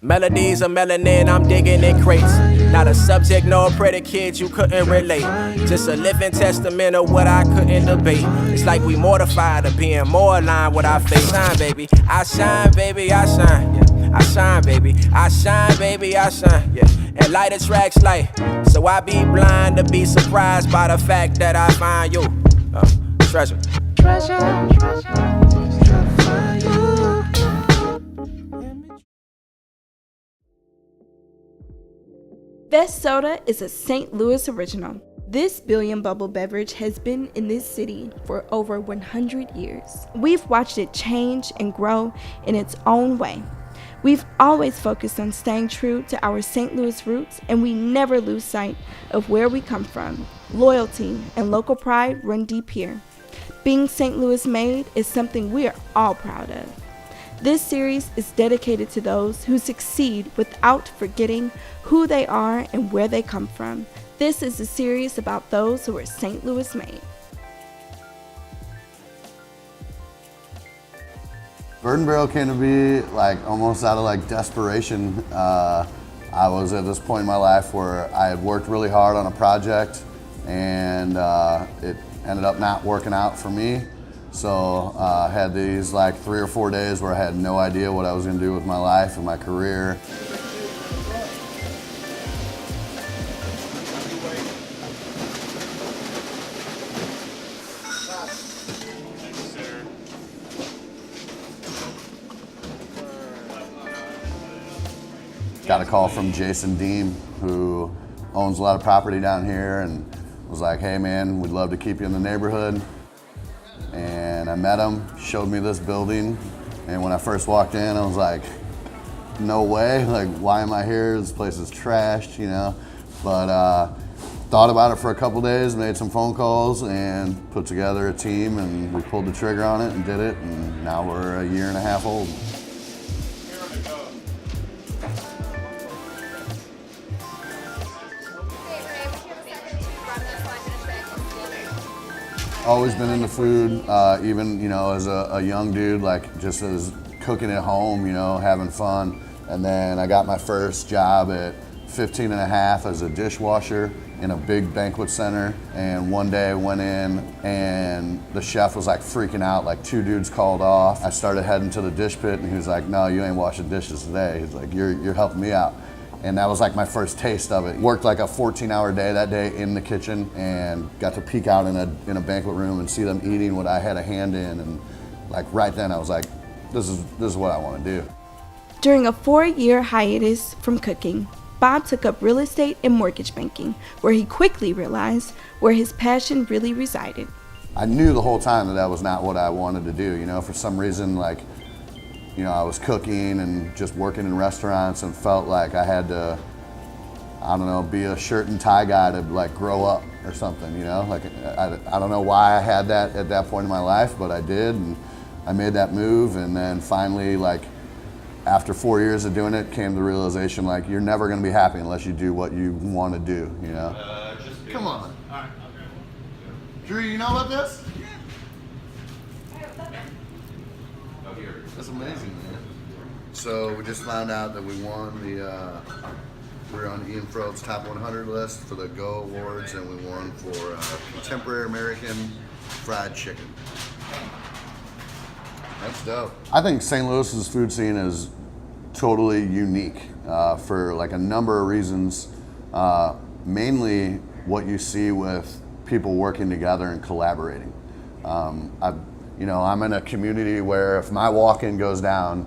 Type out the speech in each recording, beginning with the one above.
Melodies of melanin, I'm digging in crates. Not a subject nor a predicate you couldn't relate. Just a living testament of what I couldn't debate. It's like we mortified of being more aligned with our fate. Shine, baby, I shine, baby, I shine. Yeah. I shine, baby, I shine, baby, I shine. Yeah. And light attracts light, so I be blind to be surprised by the fact that I find you. Treasure. Treasure, treasure. Vess Soda is a St. Louis original. This billion bubble beverage has been in this city for over 100 years. We've watched it change and grow in its own way. We've always focused on staying true to our St. Louis roots, and we never lose sight of where we come from. Loyalty and local pride run deep here. Being St. Louis made is something we are all proud of. This series is dedicated to those who succeed without forgetting who they are and where they come from. This is a series about those who are St. Louis made. Byrd and Barrel came to be like almost out of like desperation. I was at this point in my life where I had worked really hard on a project and it ended up not working out for me. So I had these like 3 or 4 days where I had no idea what I was gonna do with my life and my career. Got a call from Jason Deem, who owns a lot of property down here, and was like, hey man, we'd love to keep you in the neighborhood. And I met him, showed me this building, and when I first walked in, I was like, no way, like why am I here? This place is trashed, you know? But thought about it for a couple days, made some phone calls, and put together a team, and we pulled the trigger on it and did it, and now we're 1.5 years old. Always been into food, even, you know, as a young dude, like just as cooking at home, you know, having fun. And then I got my first job at 15 and a half as a dishwasher in a big banquet center. And one day I went in and the chef was like freaking out, like 2 dudes called off. I started heading to the dish pit and he was like, no, you ain't washing dishes today. He's like, you're helping me out. And that was like my first taste of it. Worked like a 14-hour day that day in the kitchen and got to peek out in a banquet room and see them eating what I had a hand in. And like right then I was like, this is what I want to do. During a 4-year hiatus from cooking, Bob took up real estate and mortgage banking, where he quickly realized where his passion really resided. I knew the whole time that was not what I wanted to do. You know, for some reason, like, you know, I was cooking and just working in restaurants and felt like I had to, I don't know, be a shirt and tie guy to like grow up or something, you know? Like, I don't know why I had that at that point in my life, but I did, and I made that move. And then finally, like, after 4 years of doing it, came the realization, like, you're never gonna be happy unless you do what you wanna do, you know? Come on. Drew, you know about this? That's amazing, man. So we just found out that we won we're on Ian Frode's top 100 list for the Go Awards, and we won for Contemporary American Fried Chicken. That's dope. I think St. Louis's food scene is totally unique for like a number of reasons. Mainly what you see with people working together and collaborating. You know, I'm in a community where if my walk-in goes down,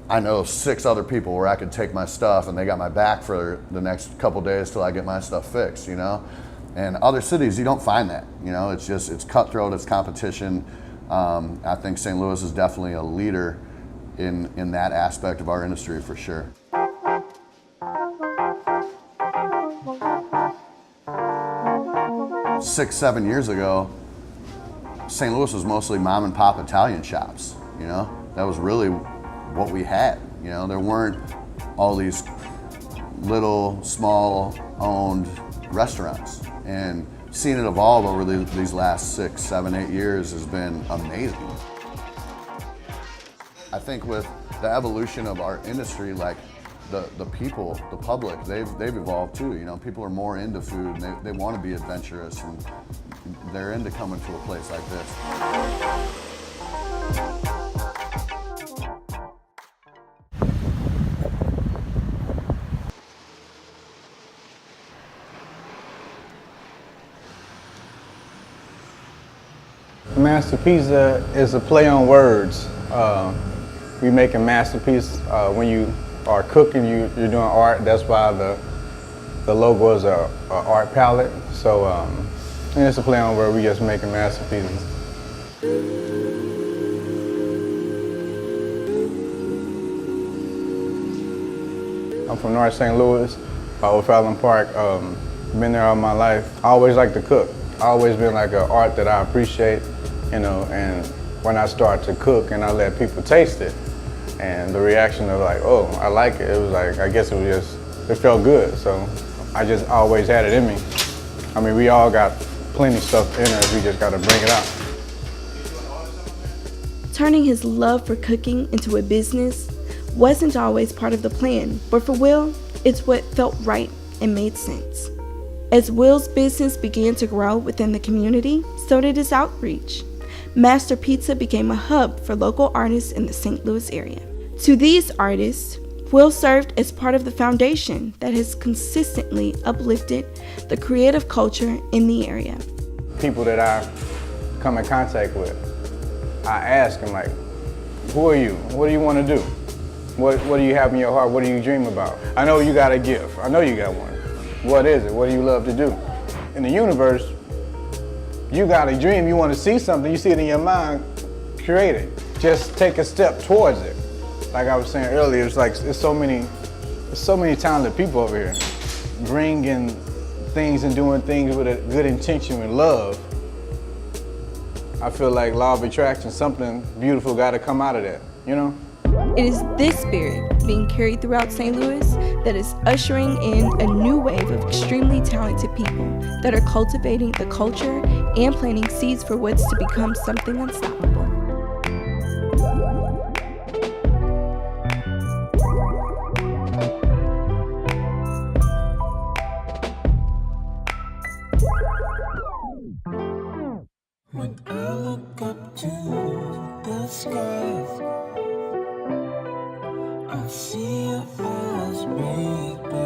I know 6 other people where I could take my stuff and they got my back for the next couple days till I get my stuff fixed, you know? And other cities, you don't find that, you know? It's just, it's cutthroat, it's competition. I think St. Louis is definitely a leader in that aspect of our industry for sure. Six, 7 years ago, St. Louis was mostly mom and pop Italian shops, you know? That was really what we had, you know? There weren't all these little, small owned restaurants. And seeing it evolve over these last 6, 7, 8 years has been amazing. I think with the evolution of our industry, like the people, the public, they've evolved too. You know, people are more into food and they want to be adventurous and they're into coming to a place like this. Master Pieza is a play on words. We make a masterpiece. When you are cooking, you're doing art. That's why the logo is a art palette. So and it's a play on word. We just making masterpieces. I'm from North St. Louis, O'Fallon Park. Been there all my life. I always like to cook. Always been like an art that I appreciate, you know, and when I start to cook and I let people taste it, and the reaction of like, oh, I like it, it was like, I guess it felt good, so I just always had it in me. I mean, we all got plenty of stuff in us, we just gotta bring it out. Turning his love for cooking into a business wasn't always part of the plan, but for Will, it's what felt right and made sense. As Will's business began to grow within the community, so did his outreach. Master Pieza became a hub for local artists in the St. Louis area. To these artists, Will served as part of the foundation that has consistently uplifted the creative culture in the area. People that I come in contact with, I ask them like, who are you? What do you want to do? What do you have in your heart? What do you dream about? I know you got a gift. I know you got one. What is it? What do you love to do? In the universe, you got a dream, you want to see something, you see it in your mind, create it. Just take a step towards it. Like I was saying earlier, it's like there's so many talented people over here, bringing things and doing things with a good intention and love. I feel like law of attraction, something beautiful got to come out of that, you know? It is this spirit being carried throughout St. Louis that is ushering in a new wave of extremely talented people that are cultivating the culture and planting seeds for what's to become something unstoppable. When I look up to the sky, I see your eyes break.